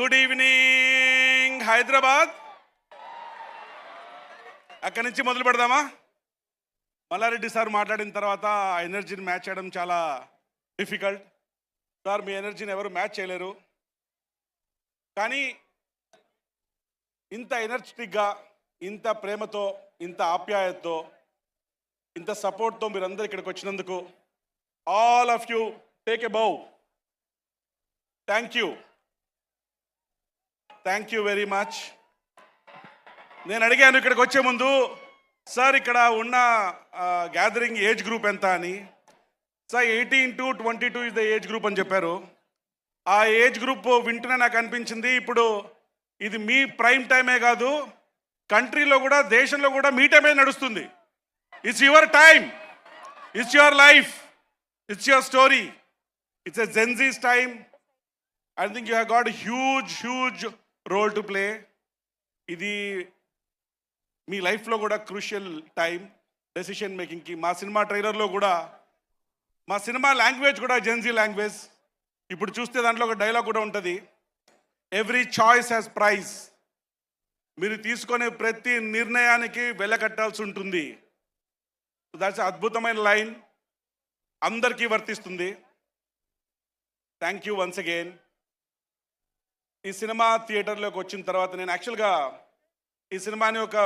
Good evening Hyderabad. అక్కడి నుంచి మొదలు పెడదామా? మల్లారెడ్డి సార్ మాట్లాడిన తర్వాత ఆ ఎనర్జీని మ్యాచ్ చేయడం చాలా డిఫికల్ట్. సార్ మీ ఎనర్జీని ఎవరు మ్యాచ్ చేయలేరు. కానీ ఇంత ఎనర్జెటిక్గా, ఇంత ప్రేమతో, ఇంత ఆప్యాయతతో, ఇంత సపోర్ట్తో మీరందరూ ఇక్కడికి వచ్చినందుకు all of you take a bow. Thank you very much. నేను అడిగాను ఇక్కడికి వచ్చే ముందు, సార్ ఇక్కడ ఉన్న గ్యాదరింగ్ ఏజ్ గ్రూప్ ఎంత అని. Sir 18 to 22 is the age group అని చెప్పారు. ఆ ఏజ్ గ్రూప్ వింటూనే నాకు అనిపించింది, ఇప్పుడు ఇది మీ ప్రైమ్ టైమే కాదు, కంట్రీలో కూడా, దేశంలో కూడా మీ టైమే నడుస్తుంది. It's your time, it's your life, it's your story, it's a Gen Z's time. I think you have got huge role to play. ఇది మీ లైఫ్లో కూడా క్రూషియల్ టైం డెసిషన్ మేకింగ్కి. మా సినిమా ట్రైలర్లో కూడా, మా సినిమా లాంగ్వేజ్ కూడా జెన్జీ లాంగ్వేజ్. ఇప్పుడు చూస్తే దాంట్లో ఒక డైలాగ్ కూడా ఉంటుంది, ఎవ్రీ చాయిస్ హ్యాస్ ప్రైజ్. మీరు తీసుకునే ప్రతి నిర్ణయానికి వెలకట్టాల్సి ఉంటుంది. దాట్స్ అద్భుతమైన లైన్, అందరికీ వర్తిస్తుంది. Thank you once again. ఈ సినిమా థియేటర్లోకి వచ్చిన తర్వాత నేను యాక్చువల్గా ఈ సినిమాని ఒక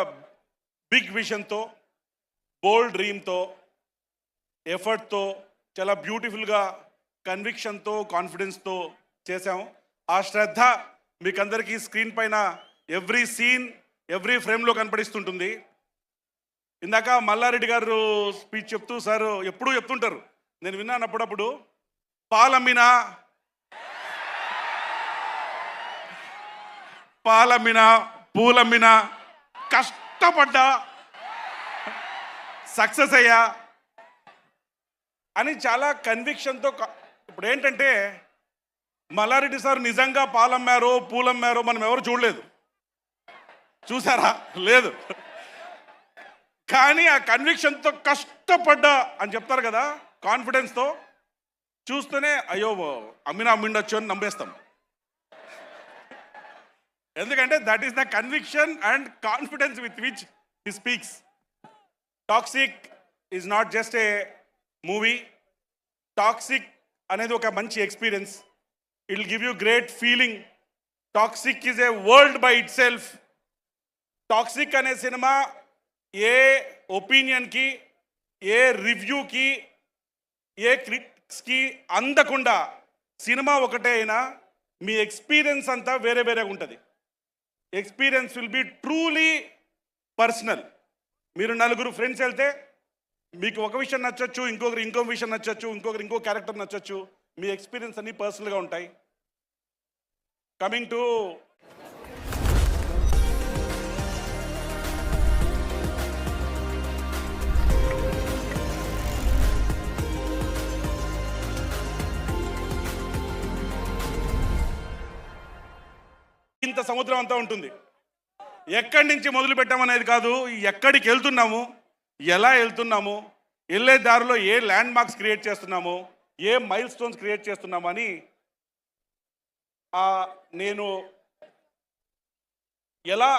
బిగ్ విజన్తో, బోల్డ్ డ్రీమ్తో, ఎఫర్ట్తో, చాలా బ్యూటిఫుల్గా, కన్విక్షన్తో, కాన్ఫిడెన్స్తో చేశాము. ఆ శ్రద్ధ మీకు అందరికీ స్క్రీన్ పైన ఎవ్రీ సీన్, ఎవ్రీ ఫ్రేమ్లో కనపడిస్తుంటుంది. ఇందాక మల్లారెడ్డి గారు స్పీచ్ చెప్తూ సార్ ఎప్పుడూ చెప్తుంటారు, నేను విన్నాను అప్పుడప్పుడు, పాలమ్మినా పూలమ్మినా కష్టపడ్డా సక్సెస్ అయ్యా అని చాలా కన్విక్షన్తో. ఇప్పుడు ఏంటంటే మల్లారెడ్డి సార్ నిజంగా పాలమ్మారో పూలమ్మారో మనం ఎవరు చూడలేదు, చూసారా? లేదు. కానీ ఆ కన్విక్షన్తో కష్టపడ్డా అని చెప్తారు కదా, కాన్ఫిడెన్స్తో చూస్తూనే అయ్యో అమ్మిండొచ్చు అని నమ్మేస్తాం. ఎందుకంటే that is the conviction and confidence with which he speaks. Toxic is not just a movie. Toxic అనేది ఒక మంచి experience. It will give you great feeling. Toxic is a world by it self. Toxic అనే cinema ఏ ఒపీనియన్కి, ఏ రివ్యూకి, ఏ క్రిటిక్స్కి అందకుండా cinema ఒకటే అయినా మీ experience అంతా వేరే వేరేగా ఉంటుంది. Experience will be truly personal. మీరు నలుగురు ఫ్రెండ్స్ వెళ్తే మీకు ఒక విషయం నచ్చచ్చు, ఇంకొకరు ఇంకో విషయం నచ్చచ్చు, ఇంకొకరు ఇంకో క్యారెక్టర్ నచ్చచ్చు. మీ ఎక్స్పీరియన్స్ అన్నీ పర్సనల్గా ఉంటాయి. కమింగ్ టు ఇంత సముద్రం అంతా ఉంటుంది. ఎక్కడి నుంచి మొదలు పెట్టామనేది కాదు, ఎక్కడికి వెళ్తున్నాము, ఎలా వెళ్తున్నాము, వెళ్ళే దారిలో ఏ ల్యాండ్ మార్క్స్ క్రియేట్ చేస్తున్నాము, ఏ మైల్ స్టోన్స్ క్రియేట్ చేస్తున్నాము అని నేను ఎలా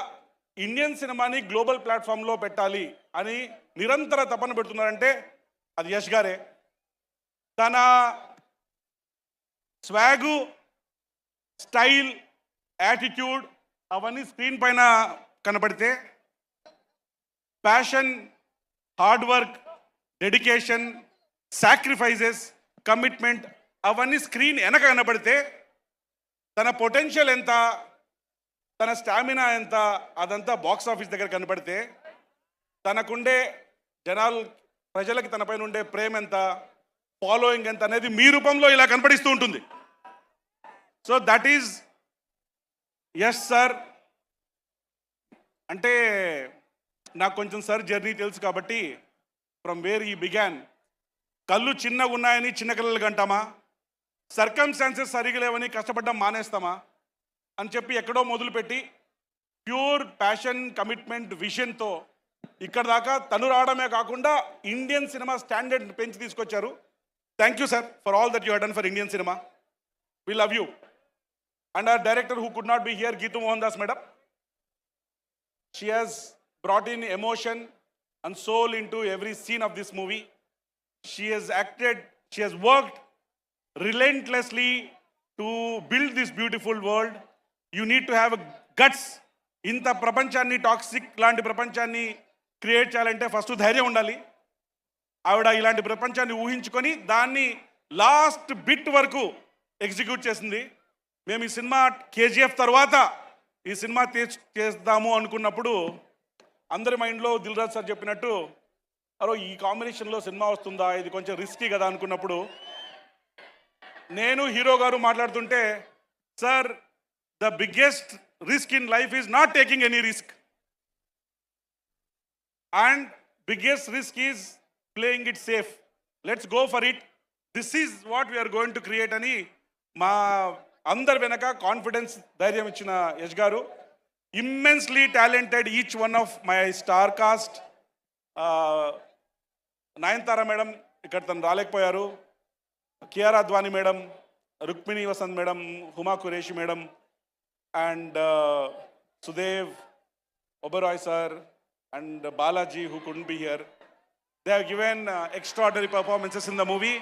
ఇండియన్ సినిమాని గ్లోబల్ ప్లాట్ఫామ్లో పెట్టాలి అని నిరంతర తపన పెడుతున్నారంటే అది యష్ గారే. తన స్వాగు, స్టైల్, యాటిట్యూడ్ అవన్నీ స్క్రీన్ పైన కనపడితే, passion, hard work, dedication, sacrifices, commitment అవన్నీ స్క్రీన్ వెనక కనపడితే, తన పొటెన్షియల్ ఎంత, తన స్టామినా ఎంత, అదంతా బాక్స్ ఆఫీస్ దగ్గర కనపడితే, తనకుండే ప్రజలకి తనపైన ఉండే ప్రేమ ఎంత, ఫాలోయింగ్ ఎంత అనేది మీ రూపంలో ఇలా కనపడిస్తూ ఉంటుంది. So that is yes sir. అంటే నాకు కొంచెం సార్ జర్నీ తెలుసు కాబట్టి, ఫ్రమ్ వేర్ ఈ బిగాన్, కళ్ళు చిన్నగా ఉన్నాయని చిన్న కళ్ళకి అంటామా, సర్కమ్స్టాన్సెస్ సరిగా లేవని కష్టపడ్డం మానేస్తామా అని చెప్పి ఎక్కడో మొదలుపెట్టి ప్యూర్ ప్యాషన్, కమిట్మెంట్, విజన్తో ఇక్కడ దాకా తను రావడమే కాకుండా ఇండియన్ సినిమా స్టాండర్డ్ పెంచి తీసుకొచ్చారు. Thank you sir for all that you have done for Indian cinema. We love you. and our director who could not be here, Geetu Mohandas madam. She has brought in emotion and soul into every scene of this movie. She has acted, she has worked relentlessly to build this beautiful world. You need to have a guts. ఇంత ప్రపంచాన్ని toxic లాంటి ప్రపంచాన్ని create చేయాలంటే first ధైర్యం ఉండాలి. ఆవిడ ఇలాంటి ప్రపంచాన్ని ఊహించుకొని దాన్ని లాస్ట్ బిట్ వరకు ఎగ్జిక్యూట్ చేసింది. మేము ఈ సినిమా కేజీఎఫ్ తర్వాత ఈ సినిమా చేద్దాము అనుకున్నప్పుడు అందరి మైండ్లో దిల్ రాజు సార్ చెప్పినట్టు అరో ఈ కాంబినేషన్లో సినిమా వస్తుందా, ఇది కొంచెం రిస్కీ కదా అనుకున్నప్పుడు నేను హీరో గారు మాట్లాడుతుంటే, sir the biggest risk in life is not taking any risk and biggest risk is playing it safe. Let's go for it, this is what we're going to create అని మా అందరి వెనక confidence ధైర్యం ఇచ్చిన యష్ గారు. Immensely talented each one of my star cast. Nayanthara madam ఇక్కడ తను రాలేకపోయారు, Kiara Advani madam, Rukmini Vasanth madam, Huma Qureshi madam, and Sudev Oberoi sir, and Balaji who couldn't be here. They have given extraordinary performances in the movie.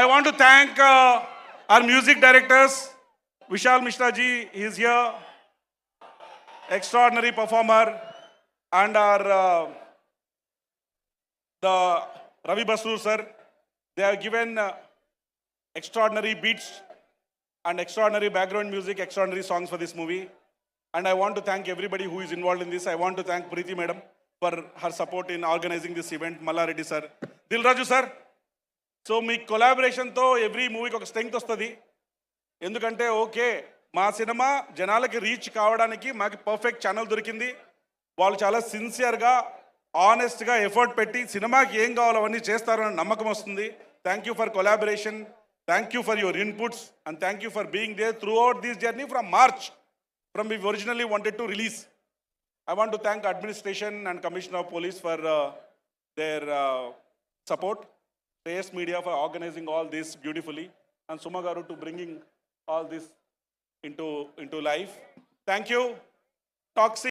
I want to thank our music directors. Vishal Mishra ji, he is here, extraordinary performer, and our the Ravi Basur sir. They have given extraordinary beats and extraordinary background music, extraordinary songs for this movie. And I want to thank everybody who is involved in this. I want to thank Preeti madam for her support in organizing this event, Malla Reddy sir, Dil Raju sir. So మీ కొలాబరేషన్తో every మూవీకి ఒక strength వస్తుంది. ఎందుకంటే okay మా cinema జనాలకి reach కావడానికి మాకు పర్ఫెక్ట్ ఛానల్ దొరికింది. వాళ్ళు చాలా సిన్సియర్గా ఆనెస్ట్గా ఎఫర్ట్ పెట్టి సినిమాకి ఏం కావాలో అవన్నీ చేస్తారని నమ్మకం వస్తుంది. Thank you for collaboration, thank you for your inputs, and thank you for being there throughout this journey from March, from we originally wanted to release. I want to thank administration and Commissioner of Police for their support, Shreyas Media for organizing all this beautifully, and Suma Garu to bringing all this into life. Thank you. Toxic